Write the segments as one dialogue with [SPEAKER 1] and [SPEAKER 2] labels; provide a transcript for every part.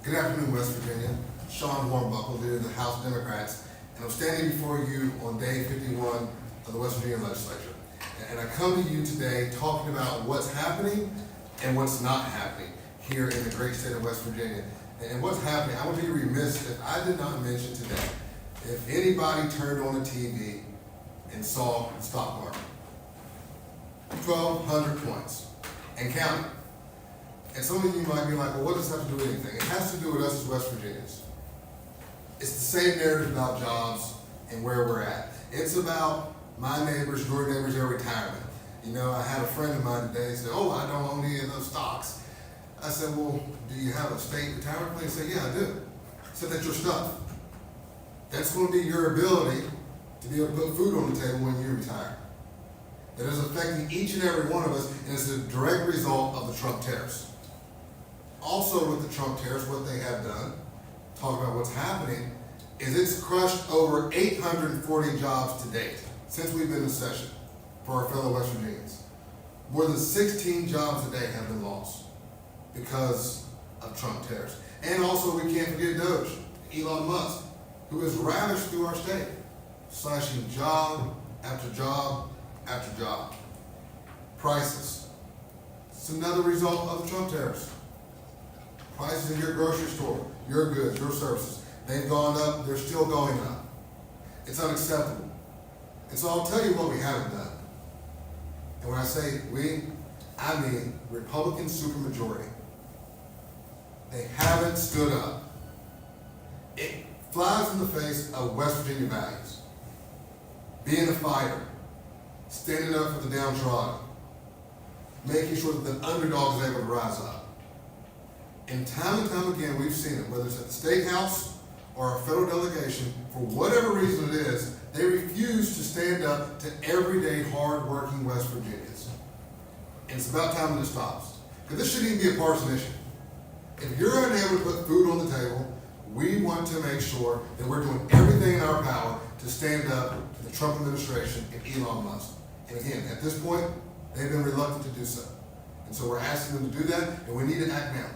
[SPEAKER 1] Good afternoon, West Virginia. Sean Hornbuckle, leader of the House Democrats, and I'm standing before you on day 51 of the West Virginia Legislature. And I come to you today talking about what's happening and what's not happening here in the great state of West Virginia. And what's happening, I would be remiss if I did not mention today, if anybody turned on the TV and saw the stock market. 1,200 points and counting. And some of you might be like, well, what does this have to do with anything? It has to do with us as West Virginians. It's the same narrative about jobs and where we're at. It's about my neighbors, your neighbors, their retirement. You know, I had a friend of mine today say, oh, I don't own any of those stocks. I said, well, do you have a state retirement plan? He said, yeah, I do. I said, that's your stuff. That's going to be your ability to be able to put food on the table when you retire. That is affecting each and every one of us, and it's a direct result of the Trump tariffs. Also with the Trump tariffs, what they have done, talk about what's happening, is it's crushed over 840 jobs to date since we've been in session for our fellow West Virginians. More than 16 jobs a day have been lost because of Trump tariffs. And also we can't forget Doge, Elon Musk, who has ravished through our state, slashing job after job after job. Prices. It's another result of the Trump tariffs. Prices in your grocery store, your goods, your services, they've gone up, they're still going up. It's unacceptable. And so I'll tell you what we haven't done. And when I say we, I mean Republican supermajority. They haven't stood up. It flies in the face of West Virginia values. Being a fighter, standing up for the downtrodden, making sure that the underdog is able to rise up. And time again, we've seen it, whether it's at the State House or a federal delegation, for whatever reason it is, they refuse to stand up to everyday, hard-working West Virginians. And it's about time that it stops. Because this shouldn't even be a partisan issue. If you're unable to put food on the table, we want to make sure that we're doing everything in our power to stand up to the Trump administration and Elon Musk. And again, at this point, they've been reluctant to do so. And so we're asking them to do that, and we need to act now.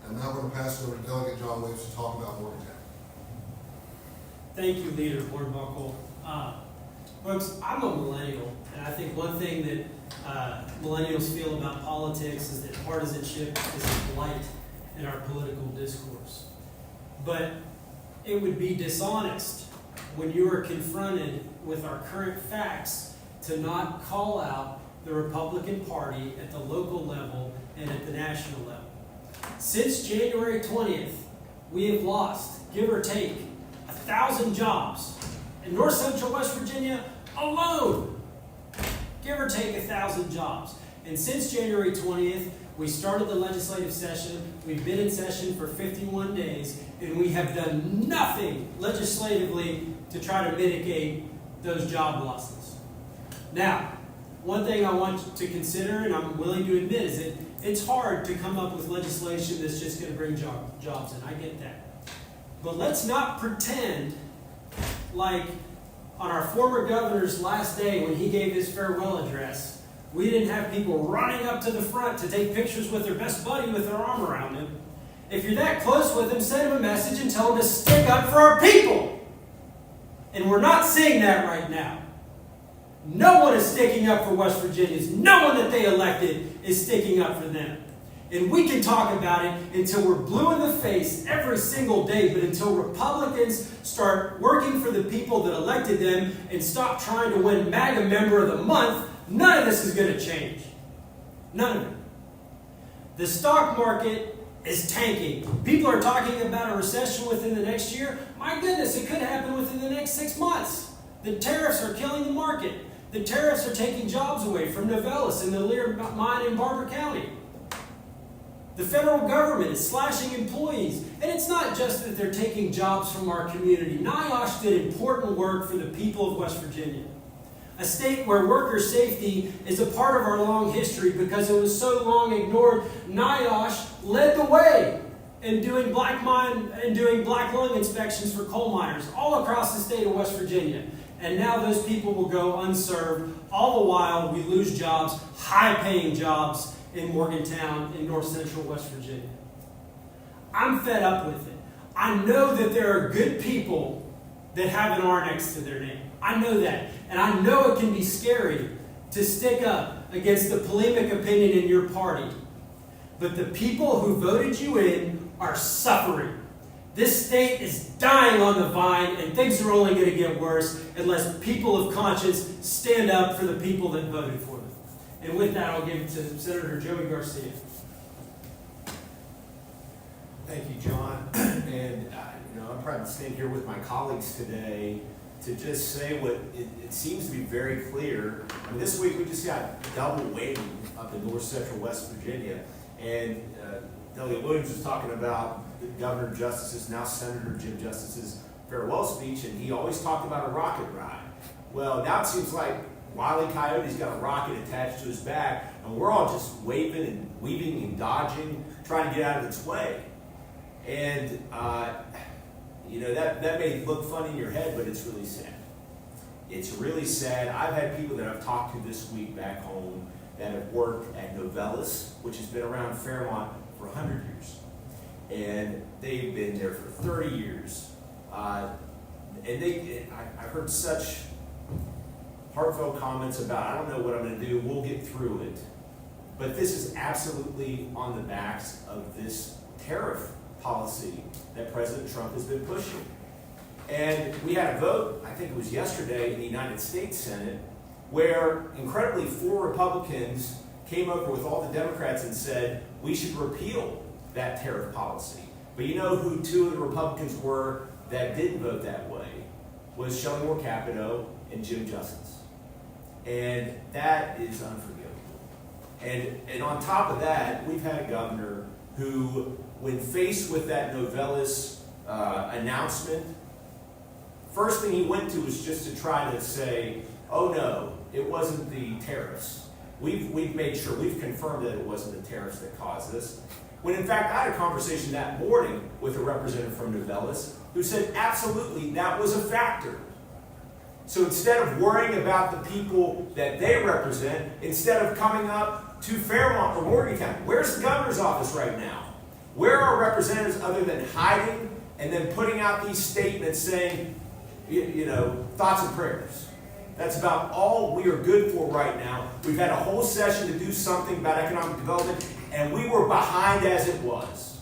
[SPEAKER 1] I'm now going to pass it over to Delegate John Williams to talk about Morgantown.
[SPEAKER 2] Thank you, Leader Hornbuckle. Folks, I'm a millennial, and I think one thing that millennials feel about politics is that partisanship is a blight in our political discourse. But it would be dishonest when you are confronted with our current facts to not call out the Republican Party at the local level and at the national level. Since January 20th, we have lost, give or take, 1,000 jobs. In North Central West Virginia alone, give or take 1,000 jobs. And since January 20th, we started the legislative session. We've been in session for 51 days, and we have done nothing legislatively to try to mitigate those job losses. Now, one thing I want to consider, and I'm willing to admit, is that it's hard to come up with legislation that's just going to bring jobs in. I get that. But let's not pretend like on our former governor's last day when he gave his farewell address, we didn't have people running up to the front to take pictures with their best buddy with their arm around him. If you're that close with him, send him a message and tell him to stick up for our people. And we're not seeing that right now. No one is sticking up for West Virginians. No one that they elected is sticking up for them. And we can talk about it until we're blue in the face every single day, but until Republicans start working for the people that elected them and stop trying to win MAGA Member of the Month, none of this is going to change. None of it. The stock market is tanking. People are talking about a recession within the next year. My goodness, it could happen within the next 6 months. The tariffs are killing the market. The tariffs are taking jobs away from Novellis and the Lear mine in Barbour County. The federal government is slashing employees. And it's not just that they're taking jobs from our community. NIOSH did important work for the people of West Virginia. A state where worker safety is a part of our long history because it was so long ignored. NIOSH led the way in doing black lung inspections for coal miners all across the state of West Virginia. And now those people will go unserved. All the while, we lose jobs, high-paying jobs in Morgantown in North Central West Virginia. I'm fed up with it. I know that there are good people that have an R next to their name. I know that. And I know it can be scary to stick up against the polemic opinion in your party. But the people who voted you in are suffering. This state is dying on the vine, and things are only going to get worse unless people of conscience stand up for the people that voted for them. And with that, I'll give it to Senator Joey Garcia.
[SPEAKER 3] Thank you, John. And I'm proud to stand here with my colleagues today to just say what it seems to be very clear. I mean, this week we just got double whammy up in north central West Virginia. And Delia Williams was talking about the Governor Justice's, now Senator Jim Justice's farewell speech, and he always talked about a rocket ride. Well, now it seems like Wile E. Coyote's got a rocket attached to his back, and we're all just waving and weaving and dodging, trying to get out of its way. And, that may look funny in your head, but it's really sad. It's really sad. I've had people that I've talked to this week back home that have worked at Novellis, which has been around Fairmont for 100 years. And they've been there for 30 years. I heard such heartfelt comments about, I don't know what I'm going to do, we'll get through it. But this is absolutely on the backs of this tariff policy that President Trump has been pushing. And we had a vote, I think it was yesterday, in the United States Senate, where incredibly 4 Republicans came over with all the Democrats and said, we should repeal that tariff policy. But you know who 2 of the Republicans were that didn't vote that way? Was Shelley Moore Capito and Jim Justice. And that is unforgivable. And on top of that, we've had a governor who, when faced with that Novellis announcement, first thing he went to was just to try to say, oh no, it wasn't the tariffs. We've made sure, we've confirmed that it wasn't the tariffs that caused this. When in fact, I had a conversation that morning with a representative from Novellis who said absolutely that was a factor. So instead of worrying about the people that they represent, instead of coming up to Fairmont or Morgantown, where's the governor's office right now? Where are representatives other than hiding and then putting out these statements saying, thoughts and prayers? That's about all we are good for right now. We've had a whole session to do something about economic development, and we were behind as it was.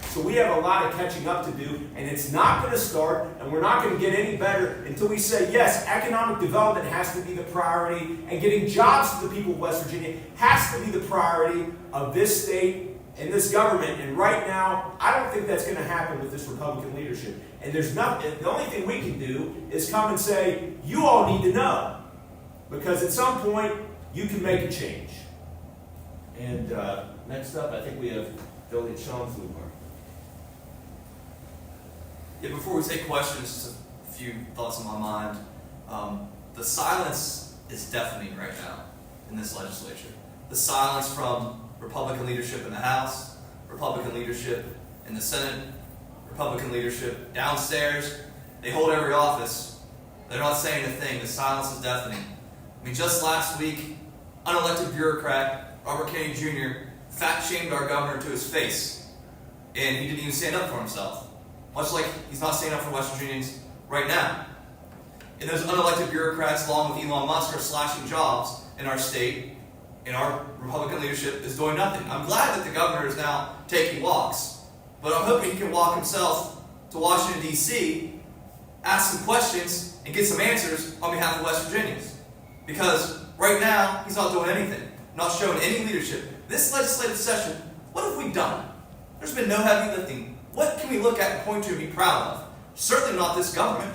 [SPEAKER 3] So we have a lot of catching up to do, and it's not going to start, and we're not going to get any better until we say, yes, economic development has to be the priority, and getting jobs to the people of West Virginia has to be the priority of this state and this government. And right now, I don't think that's going to happen with this Republican leadership. And there's nothing. The only thing we can do is come and say, you all need to know. Because at some point, you can make a change. And next up, I think we have Billy and Sean Flugler.
[SPEAKER 4] Yeah, before we take questions, just a few thoughts in my mind. The silence is deafening right now in this legislature. The silence from Republican leadership in the House, Republican leadership in the Senate, Republican leadership downstairs. They hold every office. They're not saying a thing. The silence is deafening. I mean, just last week, unelected bureaucrat Robert Kennedy Jr. fat-shamed our governor to his face, and he didn't even stand up for himself. Much like he's not standing up for West Virginians right now. And those unelected bureaucrats, along with Elon Musk, are slashing jobs in our state, and our Republican leadership is doing nothing. I'm glad that the governor is now taking walks, but I'm hoping he can walk himself to Washington, D.C., ask some questions, and get some answers on behalf of West Virginians. Because right now, he's not doing anything, not showing any leadership. This legislative session, what have we done? There's been no heavy lifting. What can we look at and point to and be proud of? Certainly not this government.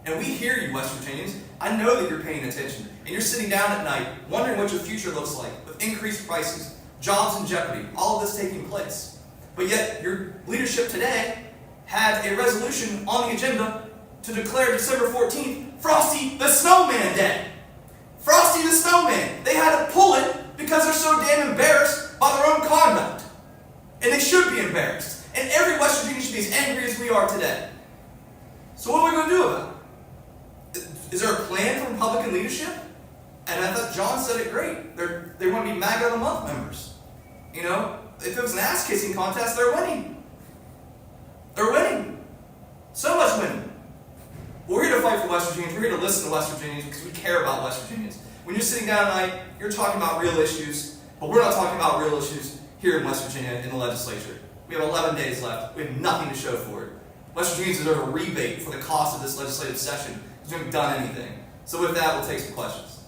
[SPEAKER 4] And we hear you, West Virginians. I know that you're paying attention. And you're sitting down at night wondering what your future looks like with increased prices, jobs in jeopardy, all of this taking place. But yet, your leadership today had a resolution on the agenda to declare December 14th Frosty the Snowman Day. Frosty the Snowman. They had to pull it because they're so damn embarrassed by their own conduct. And they should be embarrassed. And every West Virginian should be as angry as we are today. So what are we going to do about it? Is there a plan from Republican leadership? And I thought John said it great. They want to be MAGA of the Month members. If it was an ass-kissing contest, they're winning. They're winning. So much winning. We're here to fight for West Virginians. We're here to listen to West Virginians because we care about West Virginians. When you're sitting down tonight, you're talking about real issues, but we're not talking about real issues here in West Virginia in the legislature. We have 11 days left. We have nothing to show for it. West Virginians deserve a rebate for the cost of this legislative session because we haven't done anything. So with that, we'll take some questions.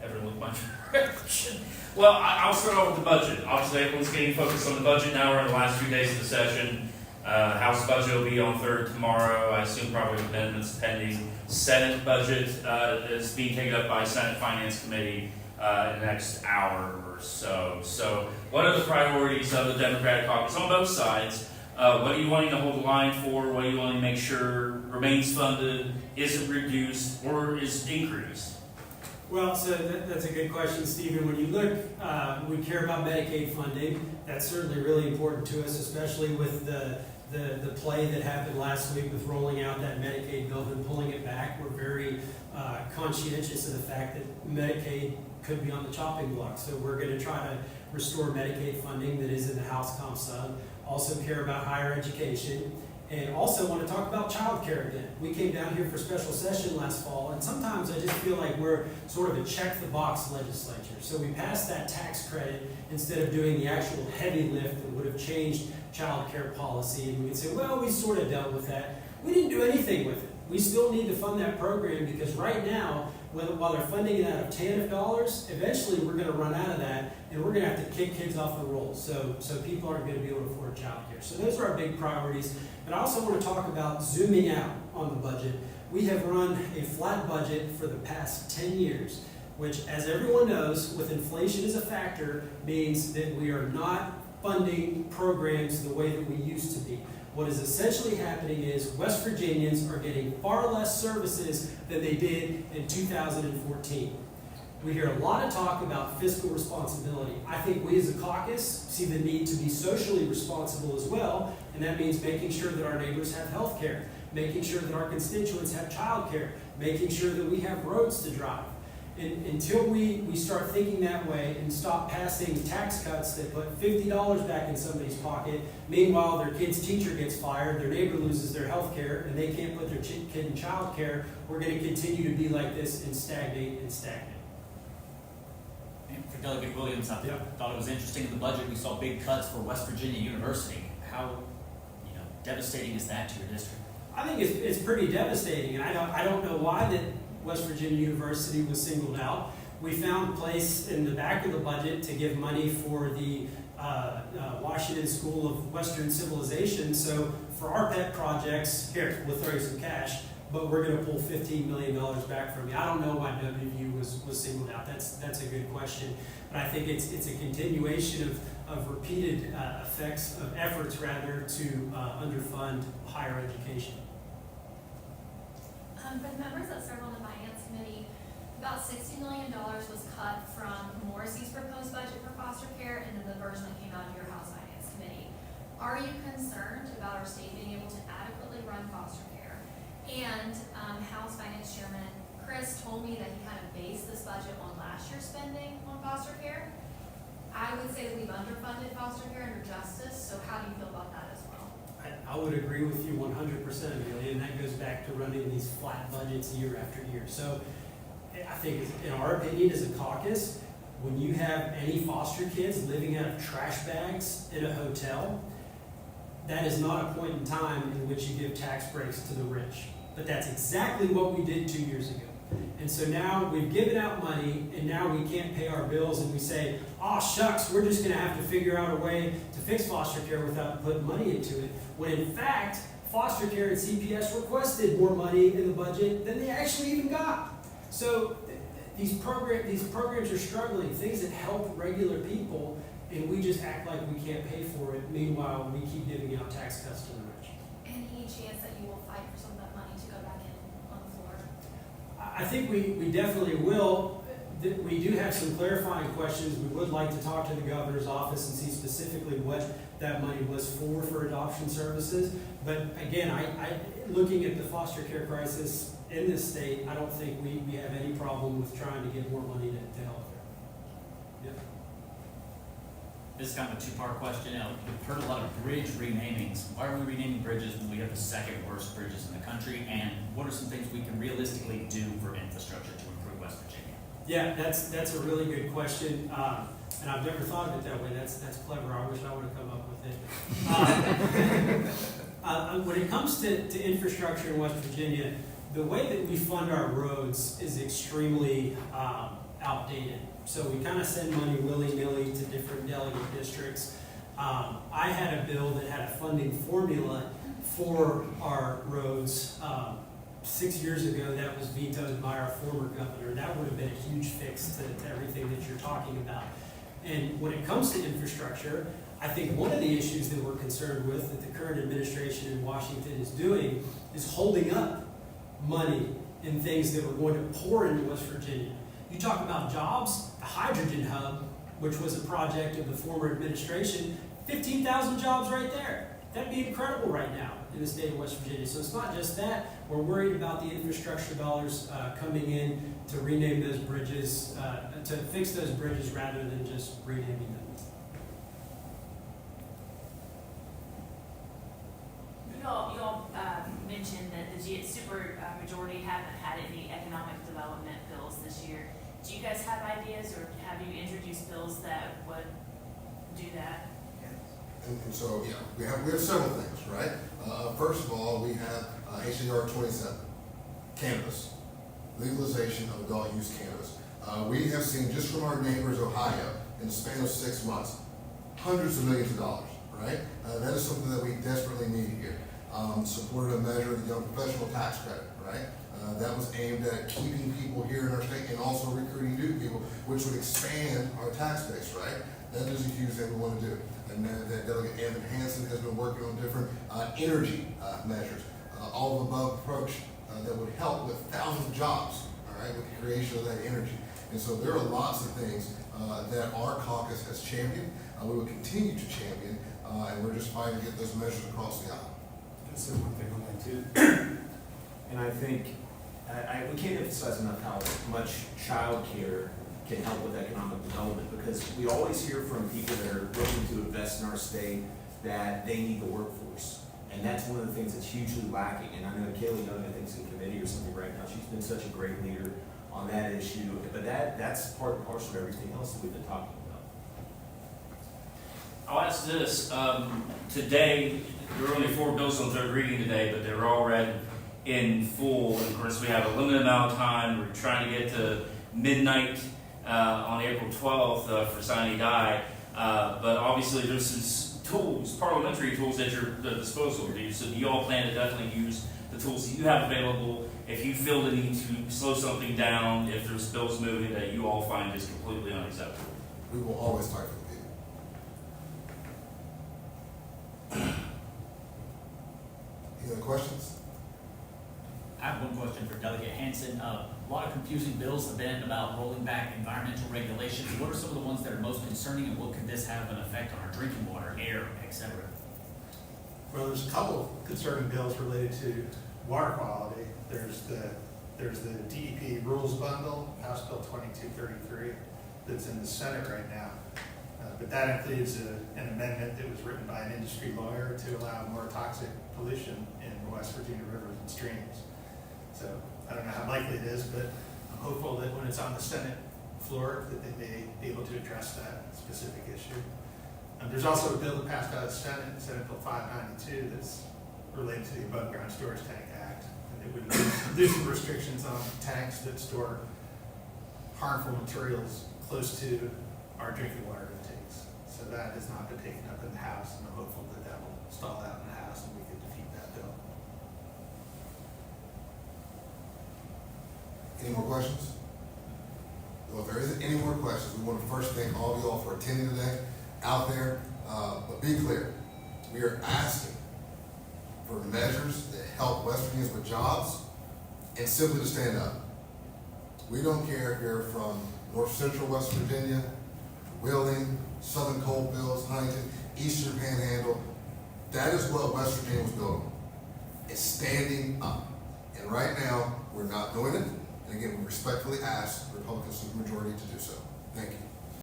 [SPEAKER 5] Everyone look my direction. Well, I'll start off with the budget. Obviously, everyone's getting focused on the budget now. We're in the last few days of the session. House budget will be on 3rd tomorrow. I assume probably amendments pending. Senate budget is being taken up by Senate Finance Committee in the next hour or so. So what are the priorities of the Democratic caucus on both sides? What are you wanting to hold the line for? What are you wanting to make sure remains funded, isn't reduced, or is increased?
[SPEAKER 2] Well, so that's a good question, Stephen. When you look, we care about Medicaid funding. That's certainly really important to us, especially with the play that happened last week with rolling out that Medicaid bill and pulling it back. We're very conscientious of the fact that Medicaid could be on the chopping block. So we're going to try to restore Medicaid funding that is in the House Comp Sub. Also care about higher education. And also want to talk about child care again. We came down here for special session last fall, and sometimes I just feel like we're sort of a check-the-box legislature. So we passed that tax credit instead of doing the actual heavy lift that would have changed child care policy. And we could say, well, we sort of dealt with that. We didn't do anything with it. We still need to fund that program because right now, while they're funding it out of TANF dollars, eventually we're going to run out of that, and we're going to have to kick kids off the rolls. So people aren't going to be able to afford child care. So those are our big priorities. But I also want to talk about zooming out on the budget. We have run a flat budget for the past 10 years, which, as everyone knows, with inflation as a factor, means that we are not funding programs the way that we used to be. What is essentially happening is West Virginians are getting far less services than they did in 2014. We hear a lot of talk about fiscal responsibility. I think we as a caucus see the need to be socially responsible as well, and that means making sure that our neighbors have health care, making sure that our constituents have child care, making sure that we have roads to drive. And until we start thinking that way and stop passing tax cuts that put $50 back in somebody's pocket, meanwhile their kid's teacher gets fired, their neighbor loses their health care, and they can't put their kid in child care, we're going to continue to be like this and stagnate and stagnate.
[SPEAKER 6] And for Delegate Williams, I thought it was interesting in the budget we saw big cuts for West Virginia University. How devastating is that to your district?
[SPEAKER 2] I think it's pretty devastating, and I don't know why that West Virginia University was singled out. We found a place in the back of the budget to give money for the Washington School of Western Civilization. So for our pet projects, here, we'll throw you some cash, but we're going to pull $15 million back from you. I don't know why WVU was singled out. That's a good question. But I think it's a continuation of repeated efforts to underfund higher education.
[SPEAKER 7] For the members that serve on the Finance Committee, about $60 million was cut from Morrissey's proposed budget for foster care and then the version that came out of your House Finance Committee. Are you concerned about our state being able to adequately run foster care? And House Finance Chairman Chris told me that he kind of based this budget on last year's spending on foster care. I would say that we've underfunded foster care under justice, so how do you feel about that as well?
[SPEAKER 2] I would agree with you 100%, Amelia, and that goes back to running these flat budgets year after year. So I think, in our opinion as a caucus, when you have any foster kids living out of trash bags in a hotel, that is not a point in time in which you give tax breaks to the rich. But that's exactly what we did 2 years ago. And so now we've given out money, and now we can't pay our bills, and we say, oh, shucks, we're just going to have to figure out a way to fix foster care without putting money into it. When in fact, foster care and CPS requested more money in the budget than they actually even got. So these programs are struggling, things that help regular people, and we just act like we can't pay for it. Meanwhile, we keep giving out tax cuts to the rich.
[SPEAKER 7] Any chance that you will fight for some of that money to go back in on the floor?
[SPEAKER 2] I think we definitely will. We do have some clarifying questions. We would like to talk to the governor's office and see specifically what that money was for adoption services. But again, I looking at the foster care crisis in this state, I don't think we have any problem with trying to get more money to help there.
[SPEAKER 6] This is kind of a two-part question. We've heard a lot of bridge renamings. Why are we renaming bridges when we have the second worst bridges in the country? And what are some things we can realistically do for infrastructure to improve West Virginia?
[SPEAKER 2] Yeah, that's a really good question, and I've never thought of it that way. That's clever. I wish I would have come up with it. When it comes to infrastructure in West Virginia, the way that we fund our roads is extremely outdated. So we kind of send money willy-nilly to different delegate districts. I had a bill that had a funding formula for our roads 6 years ago. That was vetoed by our former governor. That would have been a huge fix to everything that you're talking about. And when it comes to infrastructure, I think one of the issues that we're concerned with that the current administration in Washington is doing is holding up money in things that we're going to pour into West Virginia. You talk about jobs, the hydrogen hub, which was a project of the former administration, 15,000 jobs right there. That'd be incredible right now in the state of West Virginia. So it's not just that. We're worried about the infrastructure dollars coming in to rename those bridges, to fix those bridges rather than just renaming them.
[SPEAKER 8] You all mentioned that the supermajority haven't had any economic development bills this year. Do you guys have ideas, or have you introduced bills that would do that?
[SPEAKER 1] And so, yeah, we have several things, right? First of all, we have HJR 27, cannabis, legalization of adult use cannabis. We have seen just from our neighbors, Ohio, in the span of 6 months, hundreds of millions of dollars, right? That is something that we desperately need here. Supported a measure of the young professional tax credit, right? That was aimed at keeping people here in our state and also recruiting new people, which would expand our tax base, right? That is a huge thing we want to do. And that Delegate Evan Hansen has been working on different energy measures, all of the above approach that would help with thousands of jobs, all right, with the creation of that energy. And so there are lots of things that our caucus has championed. We will continue to champion, and we're just fighting to get those measures across the aisle.
[SPEAKER 9] That's one thing on that too.
[SPEAKER 3] And I think, we can't emphasize enough how much childcare can help with economic development, because we always hear from people that are looking to invest in our state that they need the workforce. And that's one of the things that's hugely lacking. And I know Kaylee Young, I think, is in committee or something right now. She's been such a great leader on that issue. But that's part and parcel of everything else that we've been talking about.
[SPEAKER 5] I'll ask this, today, there are only 4 bills on third reading today, but they're all read in full. And of course, we have a limited amount of time. We're trying to get to midnight on April 12th for sine die. But obviously, there's some tools, parliamentary tools at your disposal. So do you all plan to definitely use the tools that you have available? If you feel the need to slow something down, if there's bills moving that you all find is completely unacceptable?
[SPEAKER 1] We will always fight for the people. Any other questions?
[SPEAKER 6] I have one question for Delegate Hansen. A lot of confusing bills have been about rolling back environmental regulations. What are some of the ones that are most concerning, and what could this have an effect on our drinking water, air, etc.?
[SPEAKER 9] Well, there's a couple of concerning bills related to water quality. There's the DEP rules bundle, House Bill 2233, that's in the Senate right now. But that includes an amendment that was written by an industry lawyer to allow more toxic pollution in West Virginia rivers and streams. So I don't know how likely it is, but I'm hopeful that when it's on the Senate floor that they may be able to address that specific issue. There's also a bill that passed out of the Senate, Senate Bill 592, that's related to the Above Ground Storage Tank Act. And it would loosen restrictions on tanks that store harmful materials close to our drinking water intakes. So that has not been taken up in the House, and I'm hopeful that that will stall out in the House and we can defeat that bill.
[SPEAKER 1] Any more questions? Well, if there isn't any more questions, we want to first thank all of you all for attending today out there. But be clear, we are asking for measures that help West Virginians with jobs and simply to stand up. We don't care if you're from North Central West Virginia, Wheeling, Southern Coalfields, Huntington, Eastern Panhandle. That is what West Virginia was built on. It's standing up. And right now, we're not doing it. And again, we respectfully ask the Republican supermajority to do so. Thank you.